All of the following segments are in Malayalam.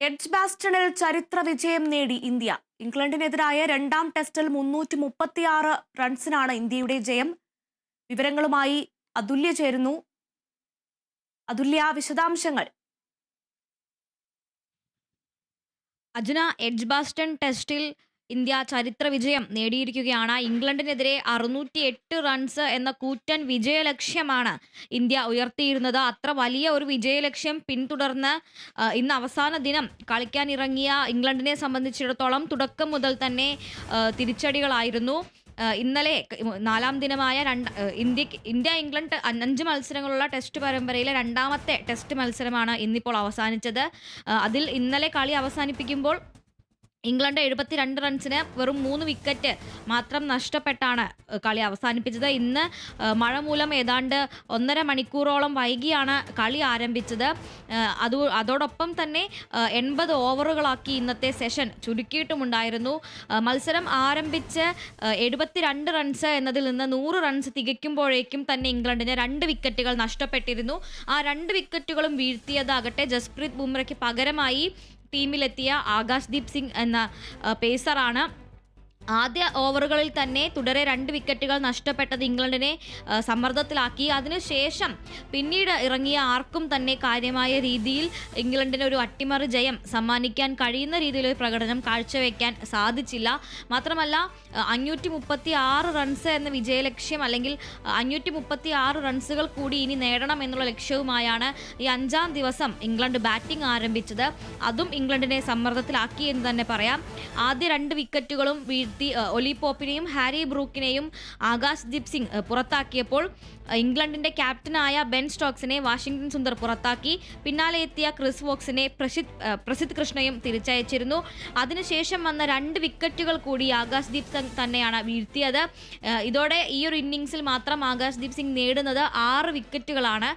എഡ്ജ്ബാസ്റ്റണിൽ ചരിത്ര വിജയം നേടി ഇന്ത്യ. ഇംഗ്ലണ്ടിനെതിരായ രണ്ടാം ടെസ്റ്റിൽ 336 റൺസിനാണ് ഇന്ത്യയുടെ ജയം. വിവരങ്ങളുമായി അതുല്യ ചേരുന്നു. അതുല്യ, വിശദാംശങ്ങൾ. അജുന, എഡ്ജ്ബാസ്റ്റൺ ടെസ്റ്റിൽ ഇന്ത്യ ചരിത്ര വിജയം നേടിയിരിക്കുകയാണ്. ഇംഗ്ലണ്ടിനെതിരെ 608 റൺസ് എന്ന കൂറ്റൻ വിജയലക്ഷ്യമാണ് ഇന്ത്യ ഉയർത്തിയിരുന്നത്. അത്ര വലിയ ഒരു വിജയലക്ഷ്യം പിന്തുടർന്ന് ഇന്ന് അവസാന ദിനം കളിക്കാനിറങ്ങിയ ഇംഗ്ലണ്ടിനെ സംബന്ധിച്ചിടത്തോളം തുടക്കം മുതൽ തന്നെ തിരിച്ചടികളായിരുന്നു. ഇന്നലെ നാലാം ദിനമായ ഇന്ത്യ ഇംഗ്ലണ്ട് 5 മത്സരങ്ങളുള്ള ടെസ്റ്റ് പരമ്പരയിലെ രണ്ടാമത്തെ ടെസ്റ്റ് മത്സരമാണ് ഇന്നിപ്പോൾ അവസാനിച്ചത്. അതിൽ ഇന്നലെ കളി അവസാനിപ്പിക്കുമ്പോൾ ഇംഗ്ലണ്ട് 72 റൺസിന് വെറും 3 വിക്കറ്റ് മാത്രം നഷ്ടപ്പെട്ടാണ് കളി അവസാനിപ്പിച്ചത്. ഇന്ന് മഴ മൂലം ഏതാണ്ട് 1.5 മണിക്കൂറോളം വൈകിയാണ് കളി ആരംഭിച്ചത്. അതോടൊപ്പം തന്നെ 80 ഓവറുകളാക്കി ഇന്നത്തെ സെഷൻ ചുരുക്കിയിട്ടുമുണ്ടായിരുന്നു. മത്സരം ആരംഭിച്ച് 72 റൺസ് എന്നതിൽ നിന്ന് 100 റൺസ് തികയ്ക്കുമ്പോഴേക്കും തന്നെ ഇംഗ്ലണ്ടിന് 2 വിക്കറ്റുകൾ നഷ്ടപ്പെട്ടിരുന്നു. ആ 2 വിക്കറ്റുകളും വീഴ്ത്തിയതാകട്ടെ ജസ്പ്രീത് ബുംറയ്ക്ക് പകരമായി ടീമിലെത്തിയ ആകാശ്ദീപ് സിംഗ് എന്ന പേസറാണ്. ആദ്യ ഓവറുകളിൽ തന്നെ തുടരെ 2 വിക്കറ്റുകൾ നഷ്ടപ്പെട്ടത് ഇംഗ്ലണ്ടിനെ സമ്മർദ്ദത്തിലാക്കി. അതിനുശേഷം പിന്നീട് ഇറങ്ങിയ ആർക്കും തന്നെ കാര്യമായ രീതിയിൽ ഇംഗ്ലണ്ടിന് ഒരു അട്ടിമറി ജയം സമ്മാനിക്കാൻ കഴിയുന്ന രീതിയിലൊരു പ്രകടനം കാഴ്ചവെക്കാൻ സാധിച്ചില്ല. മാത്രമല്ല 536 റൺസ് എന്ന വിജയലക്ഷ്യം, അല്ലെങ്കിൽ 536 റൺസുകൾ കൂടി ഇനി നേടണം എന്നുള്ള ലക്ഷ്യവുമായാണ് ഈ 5-ാം ദിവസം ഇംഗ്ലണ്ട് ബാറ്റിംഗ് ആരംഭിച്ചത്. അതും ഇംഗ്ലണ്ടിനെ സമ്മർദ്ദത്തിലാക്കി എന്ന് തന്നെ പറയാം. ആദ്യ 2 വിക്കറ്റുകളും ഒലി പോപ്പിനെയും ഹാരി ബ്രൂക്കിനെയും ആകാശ്ദീപ് സിംഗ് പുറത്താക്കിയപ്പോൾ ഇംഗ്ലണ്ടിന്റെ ക്യാപ്റ്റനായ ബെൻ സ്റ്റോക്സിനെ വാഷിംഗ്ടൺ സുന്ദർ പുറത്താക്കി. പിന്നാലെ എത്തിയ ക്രിസ് വോക്സിനെ പ്രസിദ്ധ് കൃഷ്ണയും തിരിച്ചയച്ചിരുന്നു. അതിനുശേഷം വന്ന 2 വിക്കറ്റുകൾ കൂടി ആകാശ്ദീപ് സിംഗ് തന്നെയാണ് വീഴ്ത്തിയത്. ഇതോടെ ഈ ഒരു ഇന്നിംഗ്സിൽ മാത്രം ആകാശ്ദീപ് സിംഗ് നേടുന്നത് 6 വിക്കറ്റുകളാണ്.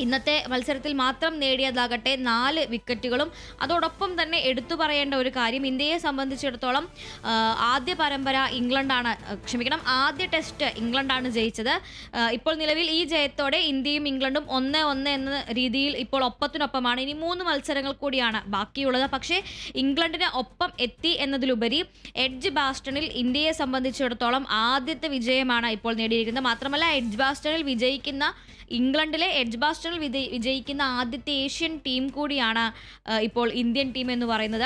ഇന്നത്തെ മത്സരത്തിൽ മാത്രം നേടിയതാകട്ടെ 4 വിക്കറ്റുകളും. അതോടൊപ്പം തന്നെ എടുത്തു പറയേണ്ട ഒരു കാര്യം, ഇന്ത്യയെ സംബന്ധിച്ചിടത്തോളം ആദ്യ ടെസ്റ്റ് ഇംഗ്ലണ്ടാണ് ജയിച്ചത്. ഇപ്പോൾ നിലവിൽ ഈ ജയത്തോടെ ഇന്ത്യയും ഇംഗ്ലണ്ടും 1-1 എന്ന രീതിയിൽ ഇപ്പോൾ ഒപ്പത്തിനൊപ്പമാണ്. ഇനി 3 മത്സരങ്ങൾ കൂടിയാണ് ബാക്കിയുള്ളത്. പക്ഷേ ഇംഗ്ലണ്ടിന് ഒപ്പം എത്തി എന്നതിലുപരി എഡ്ജ്ബാസ്റ്റണിൽ ഇന്ത്യയെ സംബന്ധിച്ചിടത്തോളം ആദ്യത്തെ വിജയമാണ് ഇപ്പോൾ നേടിയിരിക്കുന്നത്. മാത്രമല്ല ഇംഗ്ലണ്ടിലെ എഡ്ജ്ബാസ്റ്റണിൽ വിജയിക്കുന്ന ആദ്യത്തെ ഏഷ്യൻ ടീം കൂടിയാണ് ഇപ്പോൾ ഇന്ത്യൻ ടീം എന്ന് പറയുന്നത്.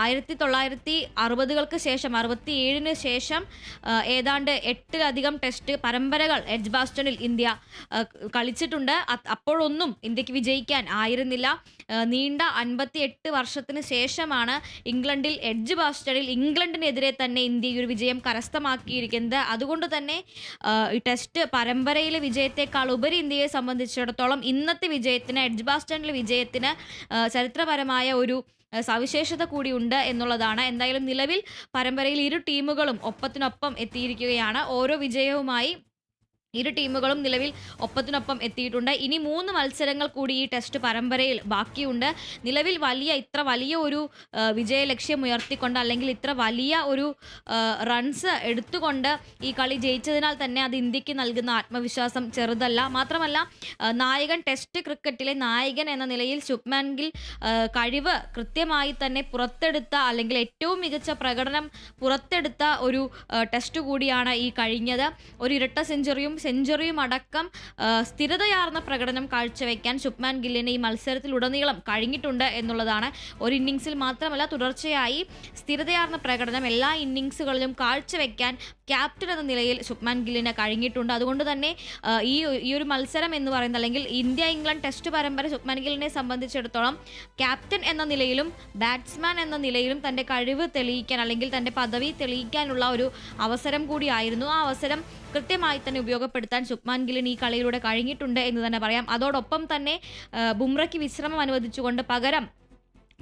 1960-കൾക്ക് ശേഷം 67-ന് ശേഷം ഏതാണ്ട് 8-ലധികം ടെസ്റ്റ് പരമ്പരകൾ എഡ്ജ്ബാസ്റ്റണിൽ ഇന്ത്യ കളിച്ചിട്ടുണ്ട്. അപ്പോഴൊന്നും ഇന്ത്യക്ക് വിജയിക്കാൻ ആയിരുന്നില്ല. നീണ്ട 58 വർഷത്തിന് ശേഷമാണ് എഡ്ജ്ബാസ്റ്റണിൽ ഇംഗ്ലണ്ടിനെതിരെ തന്നെ ഇന്ത്യ ഒരു വിജയം കരസ്ഥമാക്കിയിരിക്കുന്നത്. അതുകൊണ്ട് തന്നെ ഈ ടെസ്റ്റ് പരമ്പരയിലെ വിജയത്തെക്കാൾ ഉപരി ഇന്ത്യയെ സംബന്ധിച്ചിടത്തോളം ഇന്നത്തെ വിജയത്തിന്, എഡ്ജ്ബാസ്റ്റണിലെ വിജയത്തിന് ചരിത്രപരമായ ഒരു സവിശേഷത കൂടിയുണ്ട് എന്നുള്ളതാണ്. എന്തായാലും നിലവിൽ പരമ്പരയിൽ ഇരു ടീമുകളും ഒപ്പത്തിനൊപ്പം എത്തിയിരിക്കുകയാണ്. ഓരോ വിജയവുമായി ഇരു ടീമുകളും നിലവിൽ ഒപ്പത്തിനൊപ്പം എത്തിയിട്ടുണ്ട്. ഇനി 3 മത്സരങ്ങൾ കൂടി ഈ ടെസ്റ്റ് പരമ്പരയിൽ ബാക്കിയുണ്ട്. നിലവിൽ ഇത്ര വലിയ ഒരു വിജയലക്ഷ്യം ഉയർത്തിക്കൊണ്ട്, അല്ലെങ്കിൽ ഇത്ര വലിയ ഒരു റൺസ് എടുത്തുകൊണ്ട് ഈ കളി ജയിച്ചതിനാൽ തന്നെ അത് ഇന്ത്യക്ക് നൽകുന്ന ആത്മവിശ്വാസം ചെറുതല്ല. മാത്രമല്ല ടെസ്റ്റ് ക്രിക്കറ്റിലെ നായകൻ എന്ന നിലയിൽ ശുഭ്മാൻ ഗിൽ കഴിവ് കൃത്യമായി തന്നെ പുറത്തെടുത്ത, അല്ലെങ്കിൽ ഏറ്റവും മികച്ച പ്രകടനം പുറത്തെടുത്ത ഒരു ടെസ്റ്റ് കൂടിയാണ് ഈ കഴിഞ്ഞത്. ഒരു ഇരട്ട സെഞ്ചുറിയും അടക്കം സ്ഥിരതയാർന്ന പ്രകടനം കാഴ്ചവെക്കാൻ ശുഭ്മാൻ ഗില്ലിന് ഈ മത്സരത്തിലുടനീളം കഴിഞ്ഞിട്ടുണ്ട് എന്നുള്ളതാണ്. ഒരു ഇന്നിംഗ്സിൽ മാത്രമല്ല, തുടർച്ചയായി സ്ഥിരതയാർന്ന പ്രകടനം എല്ലാ ഇന്നിംഗ്സുകളിലും കാഴ്ചവെക്കാൻ ക്യാപ്റ്റൻ എന്ന നിലയിൽ ശുഭ്മാൻ ഗില്ലിന് കഴിഞ്ഞിട്ടുണ്ട്. അതുകൊണ്ട് തന്നെ ഈ ഒരു മത്സരം എന്ന് പറയുന്നത്, അല്ലെങ്കിൽ ഇന്ത്യ ഇംഗ്ലണ്ട് ടെസ്റ്റ് പരമ്പര ശുഭ്മാൻ ഗില്ലിനെ സംബന്ധിച്ചിടത്തോളം ക്യാപ്റ്റൻ എന്ന നിലയിലും ബാറ്റ്സ്മാൻ എന്ന നിലയിലും തൻ്റെ കഴിവ് തെളിയിക്കാൻ, അല്ലെങ്കിൽ തൻ്റെ പദവി തെളിയിക്കാനുള്ള ഒരു അവസരം കൂടിയായിരുന്നു. ആ അവസരം കൃത്യമായി തന്നെ ഉപയോഗപ്പെടുത്താൻ ശുഭ്മാൻ ഗില്ലിന് ഈ കളിയിലൂടെ കഴിഞ്ഞിട്ടുണ്ട് എന്ന് തന്നെ പറയാം. അതോടൊപ്പം തന്നെ ബുംറയ്ക്ക് വിശ്രമം അനുവദിച്ചുകൊണ്ട് പകരം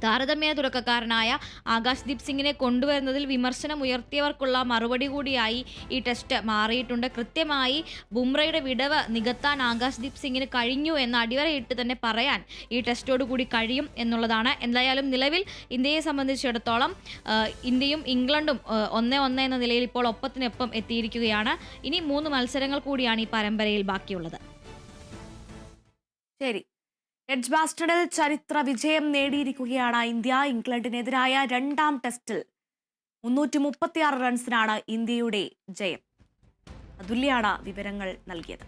താരതമ്യേന തുടക്കക്കാരനായ ആകാശ്ദീപ് സിംഗിനെ കൊണ്ടുവരുന്നതിൽ വിമർശനം ഉയർത്തിയവർക്കുള്ള മറുപടി കൂടിയായി ഈ ടെസ്റ്റ് മാറിയിട്ടുണ്ട്. കൃത്യമായി ബുംറയുടെ വിടവ് നികത്താൻ ആകാശ്ദീപ് സിംഗിന് കഴിഞ്ഞു എന്ന് അടിവരയിട്ട് തന്നെ പറയാൻ ഈ ടെസ്റ്റോട് കൂടി കഴിയും എന്നുള്ളതാണ്. എന്തായാലും നിലവിൽ ഇന്ത്യയെ സംബന്ധിച്ചിടത്തോളം ഇന്ത്യയും ഇംഗ്ലണ്ടും 1-1 എന്ന നിലയിൽ ഇപ്പോൾ ഒപ്പത്തിനൊപ്പം എത്തിയിരിക്കുകയാണ്. ഇനി 3 മത്സരങ്ങൾ കൂടിയാണ് ഈ പരമ്പരയിൽ ബാക്കിയുള്ളത്. ശരി. എഡ്ജ്ബാസ്റ്റണിൽ ചരിത്ര വിജയം നേടിയിരിക്കുകയാണ് ഇന്ത്യ. ഇംഗ്ലണ്ടിനെതിരായ രണ്ടാം ടെസ്റ്റിൽ 336 റൺസിനാണ് ഇന്ത്യയുടെ ജയം. അതുല്യാണ് വിവരങ്ങൾ നൽകിയത്.